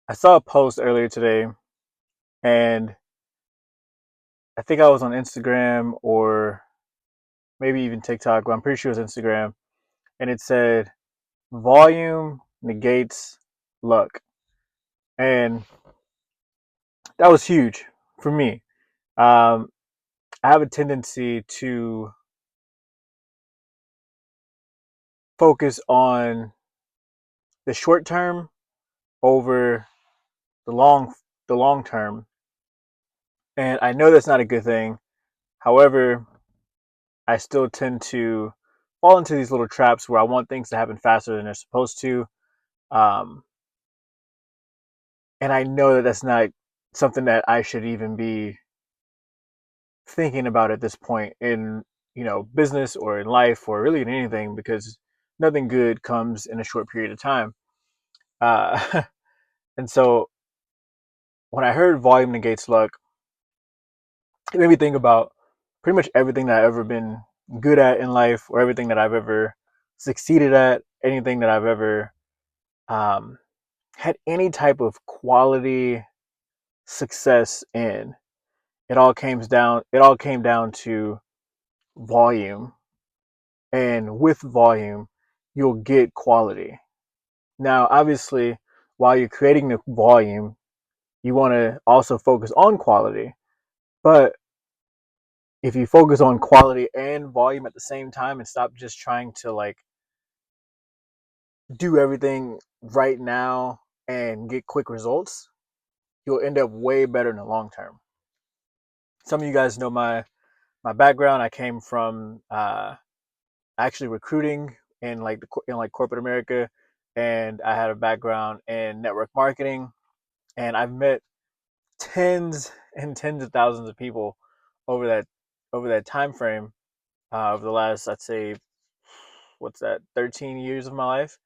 I saw a post earlier today, and I think I was on Instagram or maybe even TikTok, but I'm pretty sure it was Instagram. And it said, volume negates luck. And that was huge for me. Um, I have a tendency to focus on the short term over the long term. And I know that's not a good thing. However, I still tend to fall into these little traps where I want things to happen faster than they're supposed to. Um, and I know that that's not something that I should even be thinking about at this point in business or in life or really in anything, because nothing good comes in a short period of time. Uh, and so when I heard volume negates luck, it made me think about pretty much everything that I've ever been good at in life, or everything that I've ever succeeded at, anything that I've ever um, had any type of quality success in. It all came down to volume, and with volume you'll get quality. Now obviously, while you're creating the volume, you want to also focus on quality. But if you focus on quality and volume at the same time and stop just trying to like do everything right now and get quick results, you'll end up way better in the long term. Some of you guys know my background. I came from actually recruiting in like corporate America, and I had a background in network marketing, and I've met tens and tens of thousands of people over that time frame, over the last, I'd say, what's that, 13 years of my life,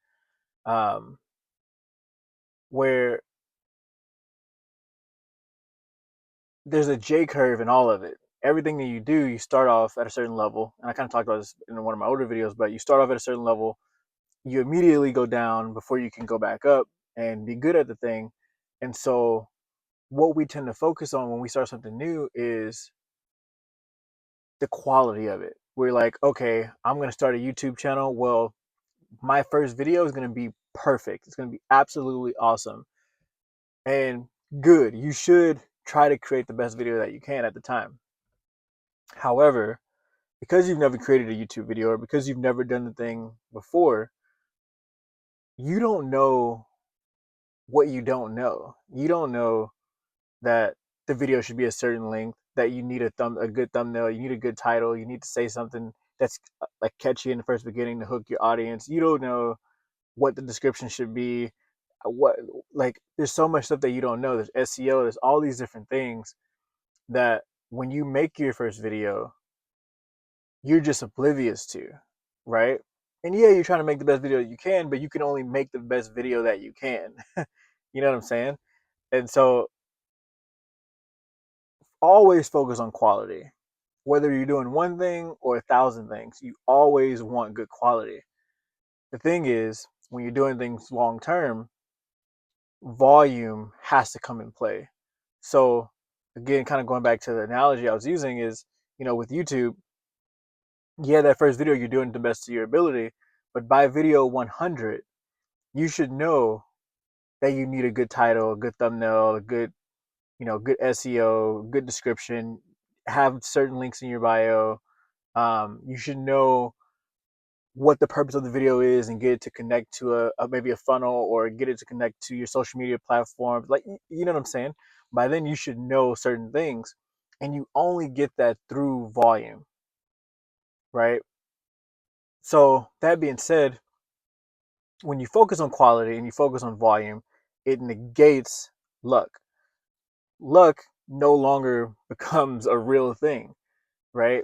um, where there's a J curve in all of it. Everything that you do, you start off at a certain level, and I kind of talked about this in one of my older videos. But you start off at a certain level, you immediately go down before you can go back up and be good at the thing. And so what we tend to focus on when we start something new is the quality of it. We're like, okay, I'm going to start a YouTube channel. Well, my first video is going to be perfect. It's going to be absolutely awesome and good. You should try to create the best video that you can at the time. However, because you've never created a YouTube video, or because you've never done the thing before, you don't know what you don't know. You don't know that the video should be a certain length, that you need a good thumbnail, you need a good title, you need to say something that's like catchy in the first beginning to hook your audience. You don't know what the description should be. What like There's so much stuff that you don't know. There's SEO, there's all these different things that when you make your first video, you're just oblivious to, right? And yeah, you're trying to make the best video you can, but you can only make the best video that you can. You know what I'm saying? And so always focus on quality. Whether you're doing one thing or a thousand things, you always want good quality. The thing is, when you're doing things long term, volume has to come in play. So, again, kind of going back to the analogy I was using is, with YouTube, yeah, that first video you're doing the best to your ability, but by video 100, you should know that you need a good title, a good thumbnail, a good SEO, good description, have certain links in your bio. You should know what the purpose of the video is and get it to connect to maybe a funnel, or get it to connect to your social media platforms. Like, you know what I'm saying? By then you should know certain things, and you only get that through volume, right? So that being said, when you focus on quality and you focus on volume, it negates luck. Luck no longer becomes a real thing, right?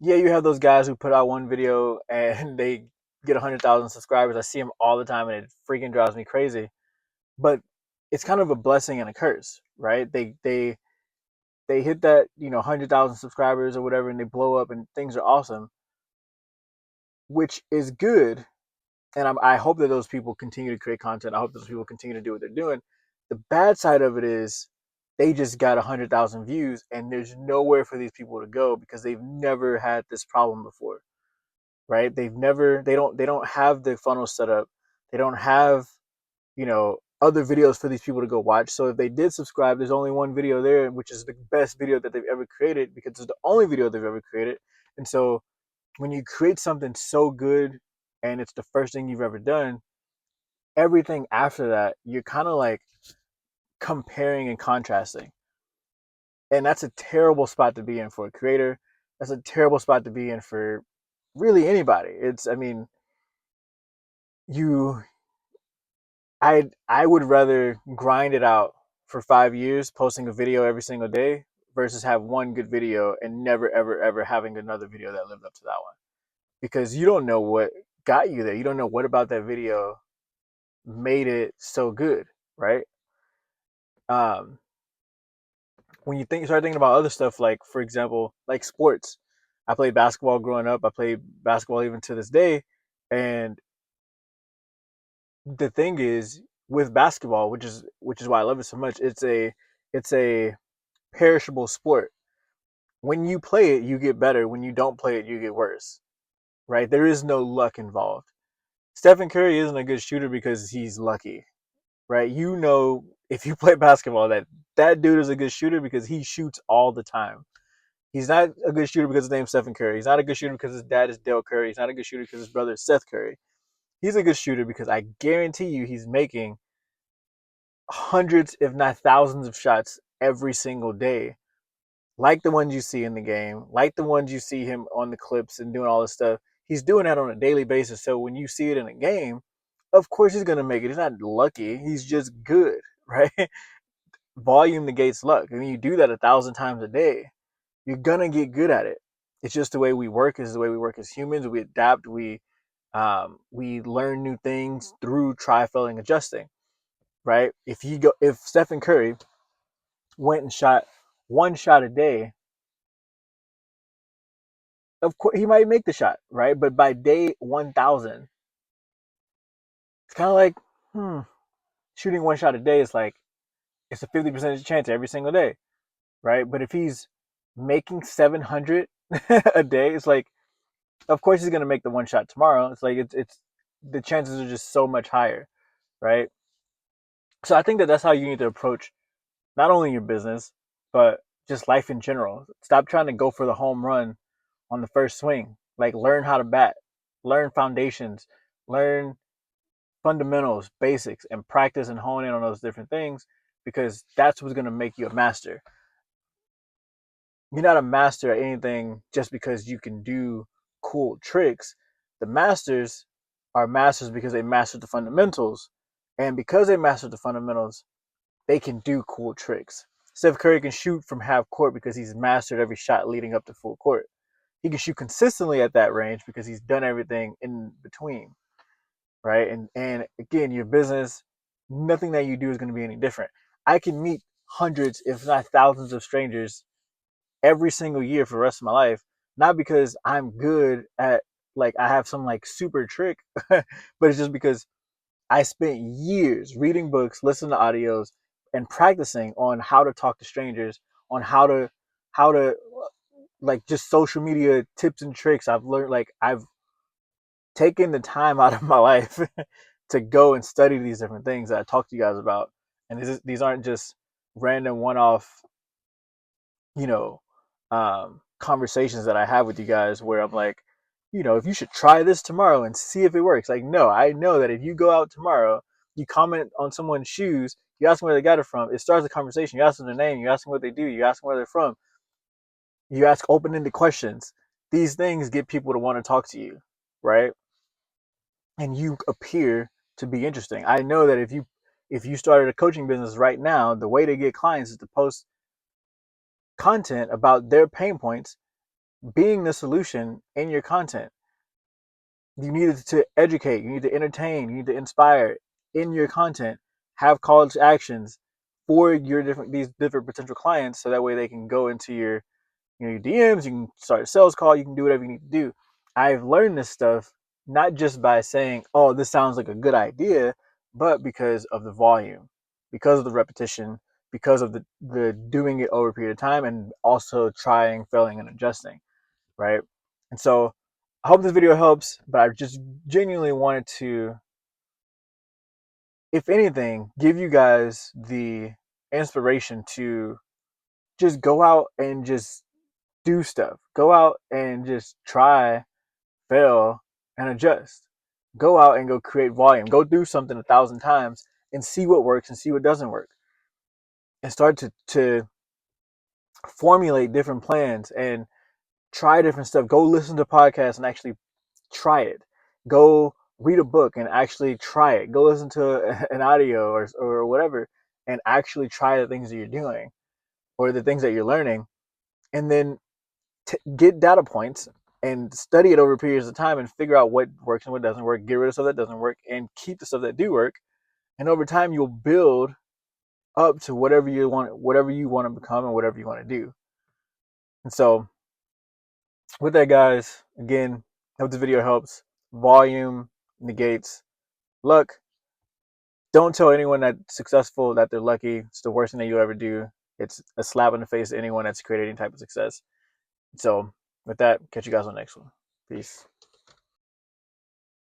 Yeah, you have those guys who put out one video and they get 100,000 subscribers. I see them all the time, and it freaking drives me crazy. But it's kind of a blessing and a curse, right? They hit that 100,000 subscribers or whatever, and they blow up, and things are awesome, which is good. And I hope that those people continue to create content. I hope those people continue to do what they're doing. The bad side of it is they just got 100,000 views, and there's nowhere for these people to go because they've never had this problem before, right? They don't have the funnel set up. They don't have, other videos for these people to go watch. So if they did subscribe, there's only one video there, which is the best video that they've ever created because it's the only video they've ever created. And so when you create something so good and it's the first thing you've ever done, everything after that, you're kind of like comparing and contrasting. And that's a terrible spot to be in for a creator. That's a terrible spot to be in for really anybody. I mean, you I would rather grind it out for 5 years, posting a video every single day, versus have one good video and never ever ever having another video that lived up to that one. Because you don't know what got you there. You don't know what about that video made it so good, right? Um, when you start thinking about other stuff, like for example, like sports. I played basketball growing up. I played basketball even to this day, and the thing is with basketball, which is why I love it so much. It's a perishable sport. When you play it, you get better. When you don't play it, you get worse. Right? There is no luck involved. Stephen Curry isn't a good shooter because he's lucky. Right? If you play basketball that dude is a good shooter because he shoots all the time. He's not a good shooter because his name's Stephen Curry. He's not a good shooter because his dad is Dale Curry. He's not a good shooter because his brother is Seth Curry. He's a good shooter because I guarantee you he's making hundreds, if not thousands, of shots every single day, like the ones you see in the game, like the ones you see him on the clips and doing all this stuff. He's doing that on a daily basis. So when you see it in a game, of course he's gonna make it. He's not lucky. He's just good, right? Volume negates luck. And when you do that 1,000 times a day, you're gonna get good at it. It's just the way we work. Is the way we work as humans. We adapt. We learn new things through try, failing, adjusting. Right? If Stephen Curry went and shot one shot a day, of course he might make the shot, right? But by day 1,000, it's kind of like, shooting one shot a day is like it's a 50% chance every single day, right? But if he's making 700 a day, it's like, of course he's gonna make the one shot tomorrow. It's like it's the chances are just so much higher, right? So I think that's how you need to approach not only your business but just life in general. Stop trying to go for the home run on the first swing. Like learn how to bat, learn foundations, learn fundamentals, basics, and practice and hone in on those different things because that's what's going to make you a master. You're not a master at anything just because you can do cool tricks. The masters are masters because they mastered the fundamentals. And because they mastered the fundamentals, they can do cool tricks. Steph Curry can shoot from half court because he's mastered every shot leading up to full court. He can shoot consistently at that range because he's done everything in between, right? And again, your business, nothing that you do is going to be any different. I can meet hundreds, if not thousands, of strangers every single year for the rest of my life, not because I'm good at like I have some like super trick, but it's just because I spent years reading books, listening to audios, and practicing on how to talk to strangers, on how to like just social media tips and tricks. I've learned like I've taken the time out of my life to go and study these different things that I talk to you guys about. And these aren't just random one-off, you know, conversations that I have with you guys where I'm like, if you should try this tomorrow and see if it works. Like, no, I know that if you go out tomorrow, you comment on someone's shoes, you ask them where they got it from, it starts a conversation. You ask them their name, you ask them what they do, you ask them where they're from, you ask open-ended questions. These things get people to want to talk to you, right? And you appear to be interesting. I know that if you started a coaching business right now, the way to get clients is to post content about their pain points being the solution in your content. You need to educate, you need to entertain, you need to inspire in your content. Have call to actions for these different potential clients, so that way they can go into your DMs. You can start a sales call. You can do whatever you need to do. I've learned this stuff not just by saying, "Oh, this sounds like a good idea," but because of the volume. because of the repetition, because of the doing it over a period of time, and also trying, failing, and adjusting, right? And so I hope this video helps, but I just genuinely wanted to, if anything, give you guys the inspiration to just go out and just do stuff. Go out and just try, fail, and adjust. Go out and go create volume. Go do something 1,000 times and see what works and see what doesn't work. And start to formulate different plans and try different stuff. Go listen to podcasts and actually try it. Go read a book and actually try it. Go listen to an audio or whatever and actually try the things that you're doing or the things that you're learning. And then get data points and study it over periods of time and figure out what works and what doesn't work. Get rid of stuff that doesn't work and keep the stuff that do work. And over time, you'll build up to whatever you want to become and whatever you want to do. And so, with that, guys, again, hope this video helps. Volume negates luck. Don't tell anyone that's successful that they're lucky. It's the worst thing that you'll ever do. It's a slap in the face to anyone that's created any type of success. So, with that, catch you guys on the next one. Peace.